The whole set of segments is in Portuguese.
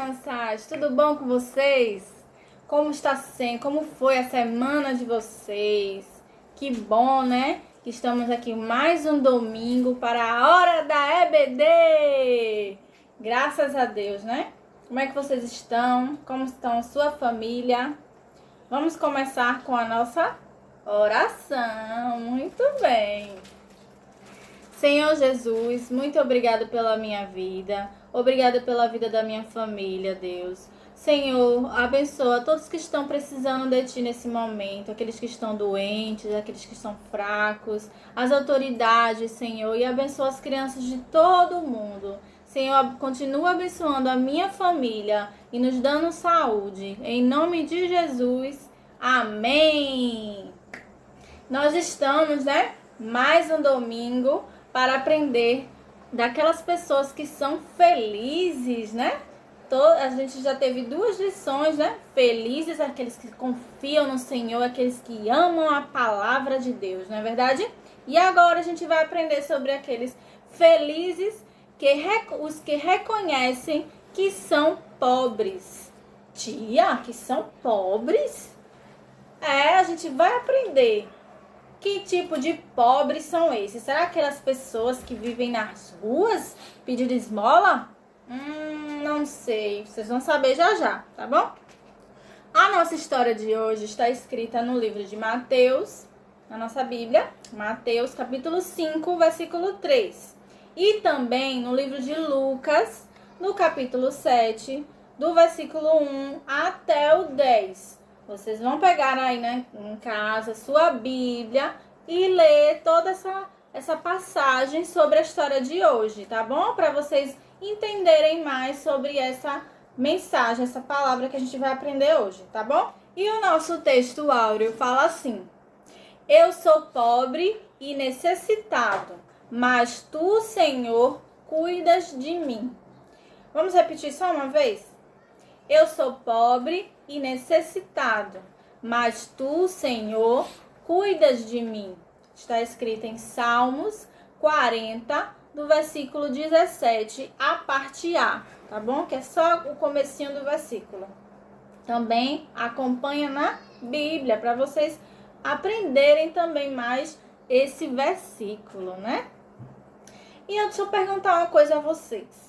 crianças! Tudo bom com vocês? Como está sendo? Como foi a semana de vocês? Que bom, né? Que estamos aqui mais um domingo para a hora da EBD! Graças a Deus, né? Como é que vocês estão? Como estão sua família? Vamos começar com a nossa oração. Muito bem! Senhor Jesus, muito obrigado pela minha vida, obrigada pela vida da minha família, Deus. Senhor, abençoa todos que estão precisando de Ti nesse momento, aqueles que estão doentes, aqueles que estão fracos, as autoridades, Senhor, e abençoa as crianças de todo o mundo. Senhor, continua abençoando a minha família e nos dando saúde. Em nome de Jesus, amém! Nós estamos, mais um domingo para aprender daquelas pessoas que são felizes, A gente já teve 2 lições, Felizes, aqueles que confiam no Senhor, aqueles que amam a palavra de Deus, não é verdade? E agora a gente vai aprender sobre aqueles felizes, os que reconhecem que são pobres. Tia, que são pobres? A gente vai aprender. Que tipo de pobres são esses? Será aquelas pessoas que vivem nas ruas pedindo esmola? Não sei. Vocês vão saber já já, tá bom? A nossa história de hoje está escrita no livro de Mateus, na nossa Bíblia. Mateus, capítulo 5, versículo 3. E também no livro de Lucas, no capítulo 7, do versículo 1 até o 10. Vocês vão pegar aí, em casa, sua Bíblia e ler toda essa passagem sobre a história de hoje, tá bom? Para vocês entenderem mais sobre essa mensagem, essa palavra que a gente vai aprender hoje, tá bom? E o nosso texto áureo fala assim: Eu sou pobre e necessitado, mas tu, Senhor, cuidas de mim. Vamos repetir só uma vez? Eu sou pobre e necessitado, mas tu, Senhor, cuidas de mim. Está escrito em Salmos 40, do versículo 17, a parte A, tá bom? Que é só o comecinho do versículo. Também acompanha na Bíblia, para vocês aprenderem também mais esse versículo, E deixa eu perguntar uma coisa a vocês.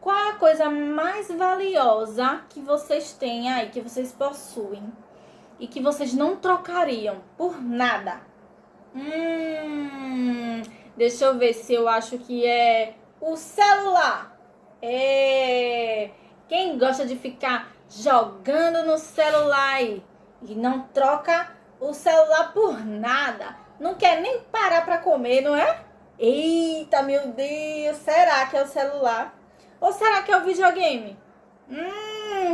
Qual é a coisa mais valiosa que vocês têm aí, que vocês possuem e que vocês não trocariam por nada? Deixa eu ver se eu acho que é o celular. Quem gosta de ficar jogando no celular aí e não troca o celular por nada? Não quer nem parar para comer, não é? Eita, meu Deus, será que é o celular? Ou será que é o videogame?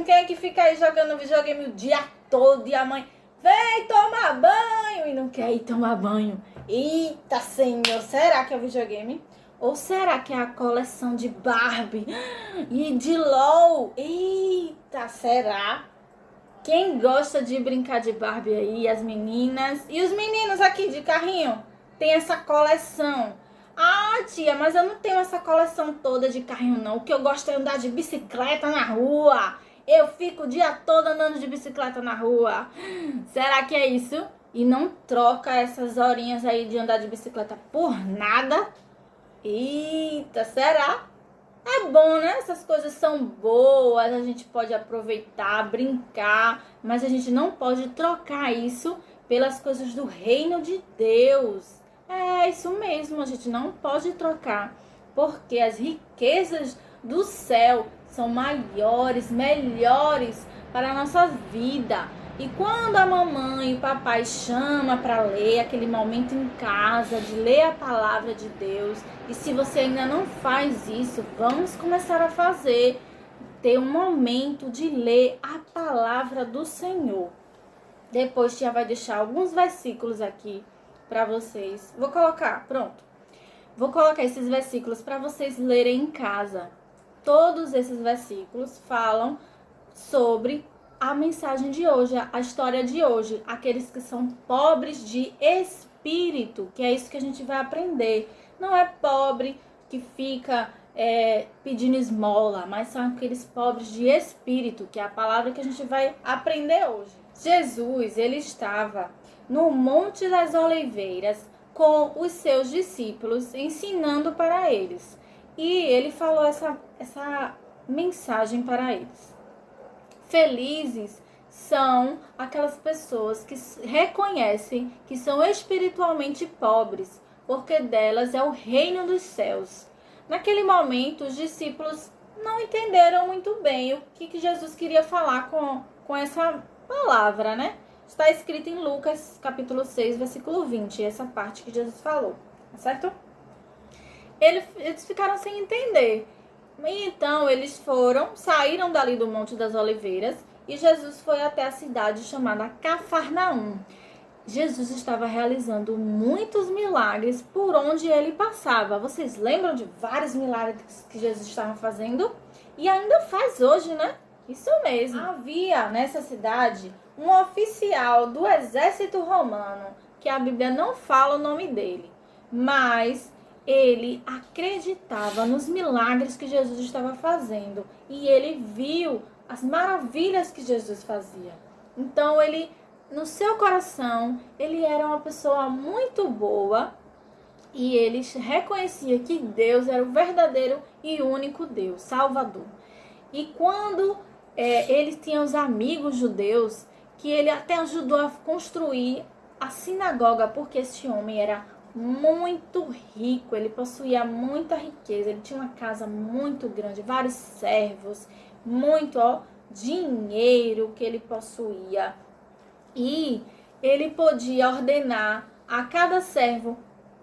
Quem é que fica aí jogando videogame o dia todo e a mãe vem tomar banho e não quer ir tomar banho? Eita, Senhor, será que é o videogame? Ou será que é a coleção de Barbie e de LOL? Eita, será? Quem gosta de brincar de Barbie aí, as meninas e os meninos aqui de carrinho, tem essa coleção. Tia, mas eu não tenho essa coleção toda de carrinho, não. O que eu gosto é andar de bicicleta na rua. Eu fico o dia todo andando de bicicleta na rua. Será que é isso? E não troca essas horinhas aí de andar de bicicleta por nada? Eita, será? É bom, Essas coisas são boas, a gente pode aproveitar, brincar, mas a gente não pode trocar isso pelas coisas do reino de Deus. É isso mesmo, a gente não pode trocar, porque as riquezas do céu são maiores, melhores para a nossa vida. E quando a mamãe e o papai chamam para ler aquele momento em casa, de ler a palavra de Deus, e se você ainda não faz isso, vamos começar a fazer, ter um momento de ler a palavra do Senhor. Depois tia vai deixar alguns versículos aqui para vocês. Vou colocar esses versículos para vocês lerem em casa. Todos esses versículos falam sobre a mensagem de hoje, a história de hoje, aqueles que são pobres de espírito, que é isso que a gente vai aprender. Não é pobre que fica pedindo esmola, mas são aqueles pobres de espírito, que é a palavra que a gente vai aprender hoje. Jesus, ele estava no Monte das Oliveiras com os seus discípulos, ensinando para eles. E ele falou essa mensagem para eles. Felizes são aquelas pessoas que reconhecem que são espiritualmente pobres, porque delas é o reino dos céus. Naquele momento, os discípulos não entenderam muito bem o que Jesus queria falar com essa palavra, né? Está escrito em Lucas, capítulo 6, versículo 20, essa parte que Jesus falou, certo? Eles ficaram sem entender. E então, eles saíram dali do Monte das Oliveiras e Jesus foi até a cidade chamada Cafarnaum. Jesus estava realizando muitos milagres por onde ele passava. Vocês lembram de vários milagres que Jesus estava fazendo? E ainda faz hoje, né? Isso mesmo. Havia nessa cidade um oficial do exército romano, que a Bíblia não fala o nome dele, mas ele acreditava nos milagres que Jesus estava fazendo e ele viu as maravilhas que Jesus fazia. Então ele, no seu coração, ele era uma pessoa muito boa e ele reconhecia que Deus era o verdadeiro e único Deus, Salvador. E quando ele tinha os amigos judeus, que ele até ajudou a construir a sinagoga, porque esse homem era muito rico, ele possuía muita riqueza, ele tinha uma casa muito grande, vários servos, muito dinheiro que ele possuía. E ele podia ordenar a cada servo: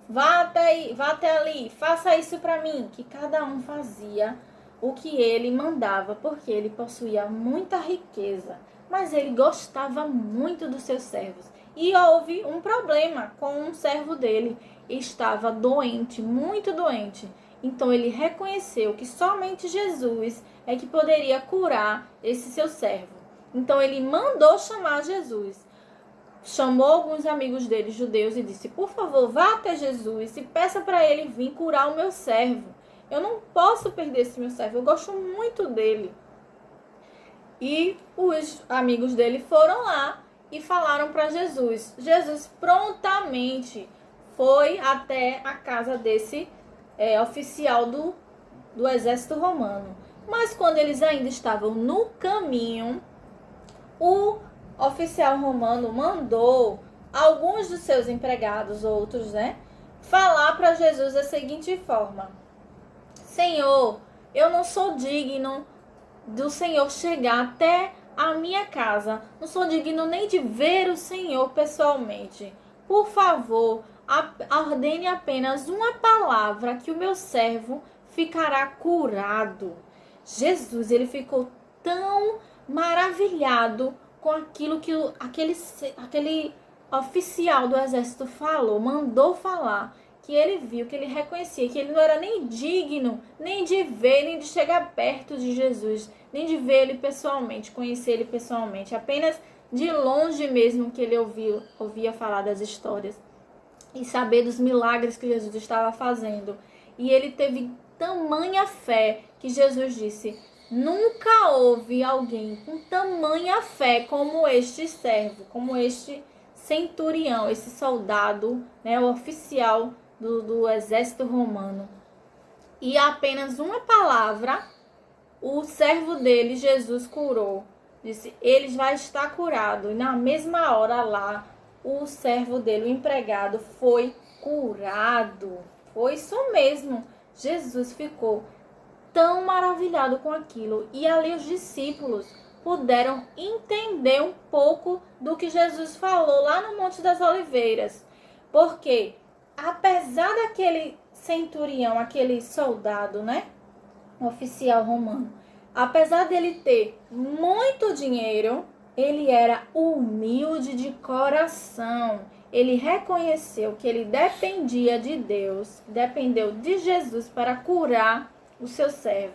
vá até ali, faça isso para mim, que cada um fazia o que ele mandava, porque ele possuía muita riqueza, mas ele gostava muito dos seus servos. E houve um problema com um servo dele, estava doente, muito doente. Então ele reconheceu que somente Jesus é que poderia curar esse seu servo. Então ele mandou chamar Jesus. Chamou alguns amigos dele, judeus, e disse: por favor, vá até Jesus e peça para ele vir curar o meu servo. Eu não posso perder esse meu servo, eu gosto muito dele. E os amigos dele foram lá e falaram para Jesus. Jesus prontamente foi até a casa desse oficial do exército romano. Mas quando eles ainda estavam no caminho, o oficial romano mandou alguns dos seus empregados, outros, falar para Jesus da seguinte forma: Senhor, eu não sou digno do Senhor chegar até a minha casa. Não sou digno nem de ver o Senhor pessoalmente. Por favor, ordene apenas uma palavra que o meu servo ficará curado. Jesus, ele ficou tão maravilhado com aquilo que aquele oficial do exército falou, mandou falar, que ele viu, que ele reconhecia que ele não era nem digno, nem de ver, nem de chegar perto de Jesus, nem de ver ele pessoalmente, conhecer ele pessoalmente, apenas de longe mesmo que ele ouvia falar das histórias e saber dos milagres que Jesus estava fazendo. E ele teve tamanha fé que Jesus disse: nunca houve alguém com tamanha fé como este servo, como este centurião, esse soldado, o oficial do exército romano. E apenas uma palavra, o servo dele, Jesus, curou. Disse: ele vai estar curado. E na mesma hora lá, o servo dele, o empregado, foi curado. Foi isso mesmo. Jesus ficou tão maravilhado com aquilo. E ali os discípulos puderam entender um pouco do que Jesus falou lá no Monte das Oliveiras. Porque apesar daquele centurião, aquele soldado, um oficial romano, apesar dele ter muito dinheiro, ele era humilde de coração. Ele reconheceu que ele dependia de Deus, dependeu de Jesus para curar o seu servo,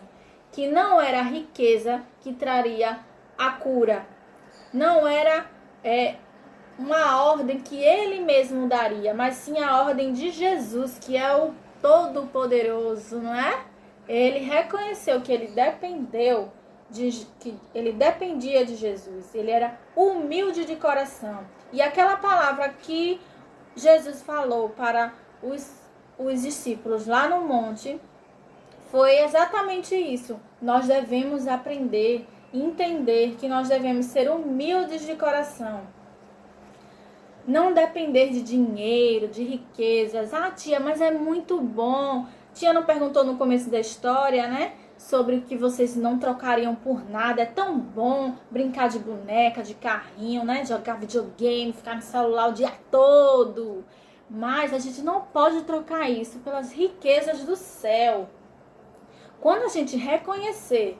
que não era a riqueza que traria a cura, não era uma ordem que ele mesmo daria, mas sim a ordem de Jesus, que é o Todo-Poderoso, não é? Ele reconheceu que que ele dependia de Jesus. Ele era humilde de coração. E aquela palavra que Jesus falou para os discípulos lá no monte foi exatamente isso. Nós devemos aprender, entender que nós devemos ser humildes de coração. Não depender de dinheiro, de riquezas. Ah, tia, mas é muito bom. Tia não perguntou no começo da história, né? Sobre o que vocês não trocariam por nada. É tão bom brincar de boneca, de carrinho, né? Jogar videogame, ficar no celular o dia todo. Mas a gente não pode trocar isso pelas riquezas do céu. Quando a gente reconhecer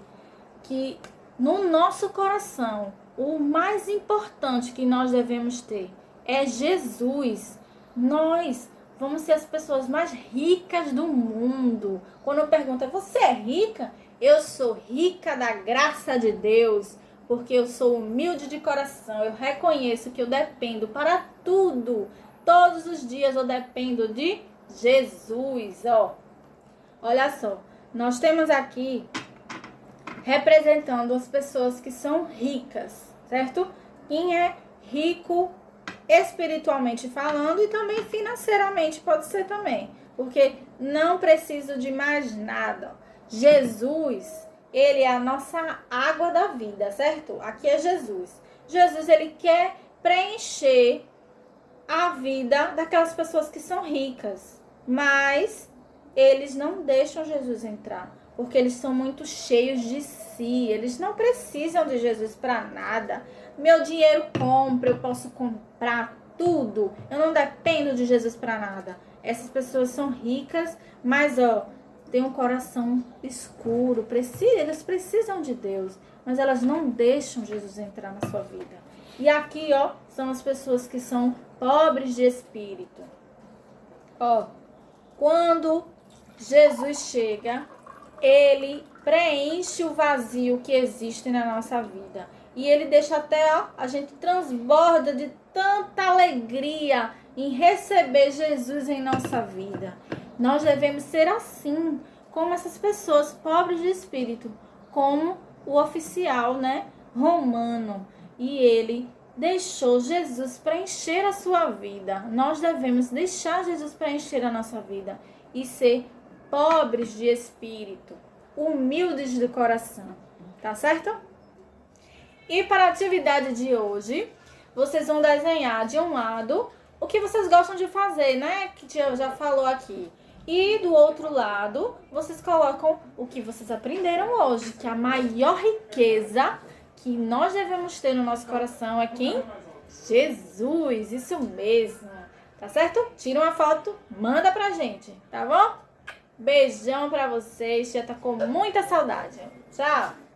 que no nosso coração o mais importante que nós devemos ter é Jesus, nós vamos ser as pessoas mais ricas do mundo. Quando eu pergunto, você é rica? Eu sou rica da graça de Deus, porque eu sou humilde de coração. Eu reconheço que eu dependo para tudo. Todos os dias eu dependo de Jesus, ó. Olha só, nós temos aqui representando as pessoas que são ricas, certo? Quem é rico espiritualmente falando e também financeiramente pode ser também, porque não preciso de mais nada. Jesus, ele é a nossa água da vida, certo? Aqui é Jesus. Jesus, ele quer preencher a vida daquelas pessoas que são ricas, mas eles não deixam Jesus entrar, porque eles são muito cheios de si, eles não precisam de Jesus para nada. Meu dinheiro compra, eu posso comprar tudo, eu não dependo de Jesus para nada. Essas pessoas são ricas, mas tem um coração escuro, eles precisam de Deus, mas elas não deixam Jesus entrar na sua vida. E aqui, são as pessoas que são pobres de espírito. Quando Jesus chega, ele preenche o vazio que existe na nossa vida. E ele deixa até, a gente transborda de tanta alegria em receber Jesus em nossa vida. Nós devemos ser assim, como essas pessoas pobres de espírito, como o oficial, né, romano. E ele deixou Jesus preencher a sua vida. Nós devemos deixar Jesus preencher a nossa vida e ser pobres de espírito, humildes de coração, tá certo? E para a atividade de hoje, vocês vão desenhar de um lado o que vocês gostam de fazer, né? Que tia já falou aqui. E do outro lado, vocês colocam o que vocês aprenderam hoje, que a maior riqueza que nós devemos ter no nosso coração é quem? Jesus, isso mesmo. Tá certo? Tira uma foto, manda pra gente, tá bom? Beijão pra vocês, tia tá com muita saudade. Tchau!